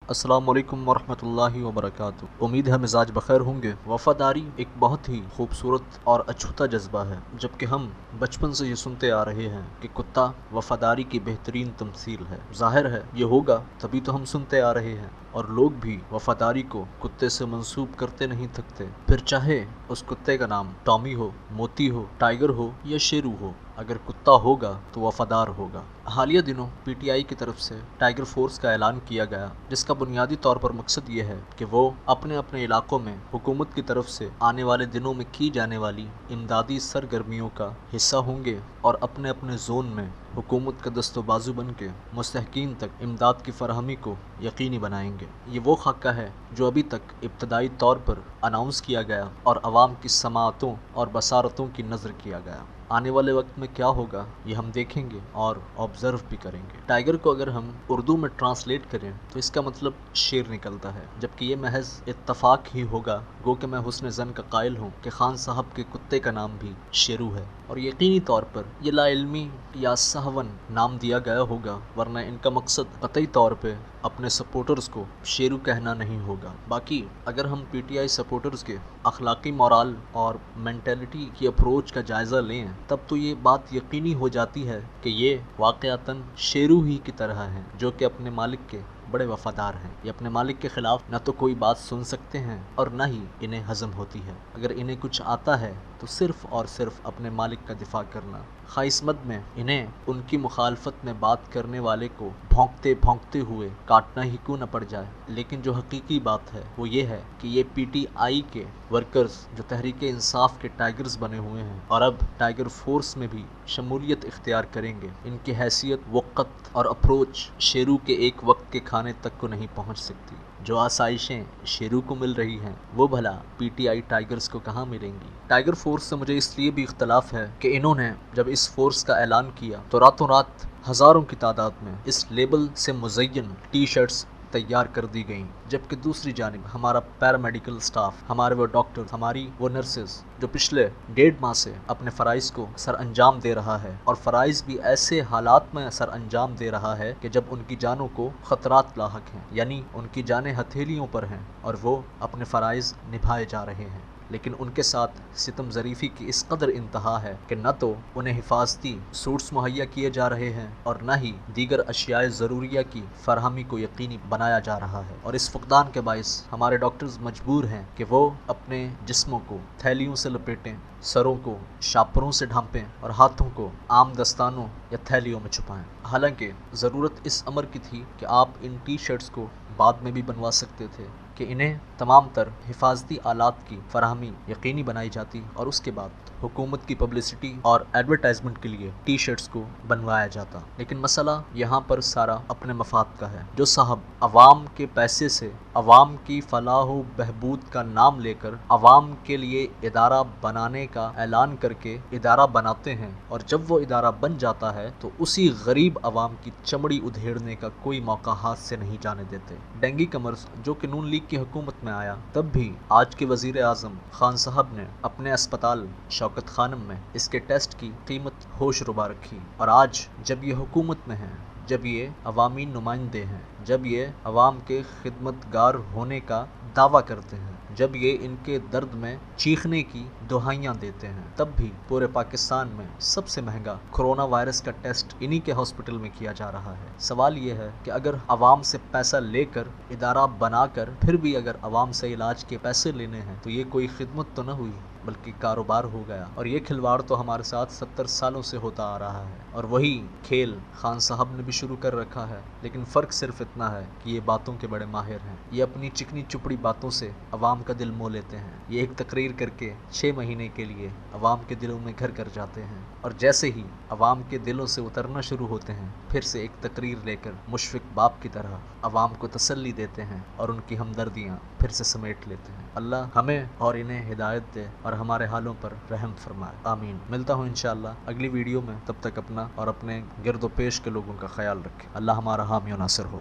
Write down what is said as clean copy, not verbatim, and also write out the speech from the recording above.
السلام علیکم ورحمۃ اللہ وبرکاتہ۔ امید ہے مزاج بخیر ہوں گے۔ وفاداری ایک بہت ہی خوبصورت اور اچھوتا جذبہ ہے، جبکہ ہم بچپن سے یہ سنتے آ رہے ہیں کہ کتا وفاداری کی بہترین تمثیل ہے۔ ظاہر ہے یہ ہوگا تبھی تو ہم سنتے آ رہے ہیں، اور لوگ بھی وفاداری کو کتے سے منسوب کرتے نہیں تھکتے، پھر چاہے اس کتے کا نام ٹامی ہو، موتی ہو، ٹائیگر ہو یا شیرو ہو۔ اگر کتا ہوگا تو وفادار ہوگا۔ حالیہ دنوں پی ٹی آئی کی طرف سے ٹائیگر فورس کا اعلان کیا گیا، جس کا بنیادی طور پر مقصد یہ ہے کہ وہ اپنے اپنے علاقوں میں حکومت کی طرف سے آنے والے دنوں میں کی جانے والی امدادی سرگرمیوں کا حصہ ہوں گے، اور اپنے اپنے زون میں حکومت کا دست و بازو بن کے مستحقین تک امداد کی فراہمی کو یقینی بنائیں گے۔ یہ وہ خاکہ ہے جو ابھی تک ابتدائی طور پر اناؤنس کیا گیا اور عوام کی سماعتوں اور بصارتوں کی نظر کیا گیا۔ آنے والے وقت میں کیا ہوگا یہ ہم دیکھیں گے اور آبزرو بھی کریں گے۔ ٹائیگر کو اگر ہم اردو میں ٹرانسلیٹ کریں تو اس کا مطلب شیر نکلتا ہے، جبکہ یہ محض اتفاق ہی ہوگا، گو کہ میں حسن ظن کا قائل ہوں کہ خان صاحب کے کتے کا نام بھی شیرو ہے، اور یقینی طور پر یہ لا علمی یا سہون نام دیا گیا ہوگا، ورنہ ان کا مقصد قطعی طور پہ اپنے سپورٹرز کو شیرو کہنا نہیں ہوگا۔ باقی اگر ہم پی ٹی آئی سپورٹرز کے اخلاقی مورال اور مینٹلٹی کی اپروچ کا جائزہ لیں، تب تو یہ بات یقینی ہو جاتی ہے کہ یہ واقعتاً شیرو ہی کی طرح ہیں، جو کہ اپنے مالک کے بڑے وفادار ہیں۔ یہ اپنے مالک کے خلاف نہ تو کوئی بات سن سکتے ہیں اور نہ ہی انہیں ہضم ہوتی ہے۔ اگر انہیں کچھ آتا ہے تو صرف اور صرف اپنے مالک کا دفاع کرنا، خواہ اس مد میں انہیں ان کی مخالفت میں بات کرنے والے کو بھونکتے بھونکتے ہوئے کاٹنا ہی کیوں نہ پڑ جائے۔ لیکن جو حقیقی بات ہے وہ یہ ہے کہ یہ پی ٹی آئی کے ورکرز جو تحریک انصاف کے ٹائیگرز بنے ہوئے ہیں اور اب ٹائیگر فورس میں بھی شمولیت اختیار کریں گے، ان کی حیثیت، وقت اور اپروچ شیرو کے ایک وقت کے کھانے تک کو نہیں پہنچ سکتی۔ جو آسائشیں شیرو کو مل رہی ہیں وہ بھلا پی ٹی آئی ٹائیگرز کو کہاں ملیں گی؟ ٹائیگر فورس سے مجھے اس لیے بھی اختلاف ہے کہ انہوں نے جب اس فورس کا اعلان کیا تو راتوں رات ہزاروں کی تعداد میں اس لیبل سے مزین ٹی شرٹس تیار کر دی گئیں، جبکہ دوسری جانب ہمارا پیرامیڈیکل سٹاف، ہمارے وہ ڈاکٹر، ہماری وہ نرسز جو پچھلے 1.5 ماہ سے اپنے فرائض کو سر انجام دے رہا ہے، اور فرائض بھی ایسے حالات میں سر انجام دے رہا ہے کہ جب ان کی جانوں کو خطرات لاحق ہیں، یعنی ان کی جانیں ہتھیلیوں پر ہیں، اور وہ اپنے فرائض نبھائے جا رہے ہیں، لیکن ان کے ساتھ ستم ظریفی کی اس قدر انتہا ہے کہ نہ تو انہیں حفاظتی سوٹس مہیا کیے جا رہے ہیں اور نہ ہی دیگر اشیاء ضروریہ کی فراہمی کو یقینی بنایا جا رہا ہے، اور اس فقدان کے باعث ہمارے ڈاکٹرز مجبور ہیں کہ وہ اپنے جسموں کو تھیلیوں سے لپیٹیں، سروں کو شاپروں سے ڈھانپیں اور ہاتھوں کو عام دستانوں یا تھیلیوں میں چھپائیں۔ حالانکہ ضرورت اس امر کی تھی کہ آپ ان ٹی شرٹس کو بعد میں بھی بنوا سکتے تھے کہ انہیں تمام تر حفاظتی آلات کی فراہمی یقینی بنائی جاتی، اور اس کے بعد حکومت کی پبلسٹی اور ایڈورٹائزمنٹ کے لیے ٹی شرٹس کو بنوایا جاتا۔ لیکن مسئلہ یہاں پر سارا اپنے مفاد کا ہے۔ جو صاحب عوام کے پیسے سے عوام کی فلاح و بہبود کا نام لے کر عوام کے لیے ادارہ بنانے کا اعلان کر کے ادارہ بناتے ہیں، اور جب وہ ادارہ بن جاتا ہے تو اسی غریب عوام کی چمڑی ادھیڑنے کا کوئی موقع ہاتھ سے نہیں جانے دیتے۔ ڈینگی کا مرض جو کہ نون لیگ کی حکومت میں آیا، تب بھی آج کے وزیر اعظم خان صاحب نے اپنے اسپتال شوکت خانم میں اس کے ٹیسٹ کی قیمت ہوش ربا رکھی، اور آج جب یہ حکومت میں ہیں، جب یہ عوامی نمائندے ہیں، جب یہ عوام کے خدمتگار ہونے کا دعویٰ کرتے ہیں، جب یہ ان کے درد میں چیخنے کی دہائیاں دیتے ہیں، تب بھی پورے پاکستان میں سب سے مہنگا کرونا وائرس کا ٹیسٹ انہی کے ہاسپٹل میں کیا جا رہا ہے۔ سوال یہ ہے کہ اگر عوام سے پیسہ لے کر ادارہ بنا کر پھر بھی اگر عوام سے علاج کے پیسے لینے ہیں تو یہ کوئی خدمت تو نہ ہوئی بلکہ کاروبار ہو گیا، اور یہ کھلواڑ تو ہمارے ساتھ 70 سالوں سے ہوتا آ رہا ہے، اور وہی کھیل خان صاحب نے بھی شروع کر رکھا ہے۔ لیکن فرق صرف اتنا ہے کہ یہ باتوں کے بڑے ماہر ہیں، یہ اپنی چکنی چپڑی باتوں سے عوام کا دل مو لیتے ہیں۔ یہ ایک تقریر کر کے 6 مہینے کے لیے عوام کے دلوں میں گھر کر جاتے ہیں، اور جیسے ہی عوام کے دلوں سے اترنا شروع ہوتے ہیں، پھر سے ایک تقریر لے کر مشفق باپ کی طرح عوام کو تسلی دیتے ہیں اور ان کی ہمدردیاں پھر سے سمیٹ لیتے ہیں۔ اللہ ہمیں اور انہیں ہدایت دے اور ہمارے حالوں پر رحم فرمائے، آمین۔ ملتا ہوں انشاءاللہ اگلی ویڈیو میں، تب تک اپنا اور اپنے گرد و پیش کے لوگوں کا خیال رکھیں۔ اللہ ہمارا حامی و ناصر ہو۔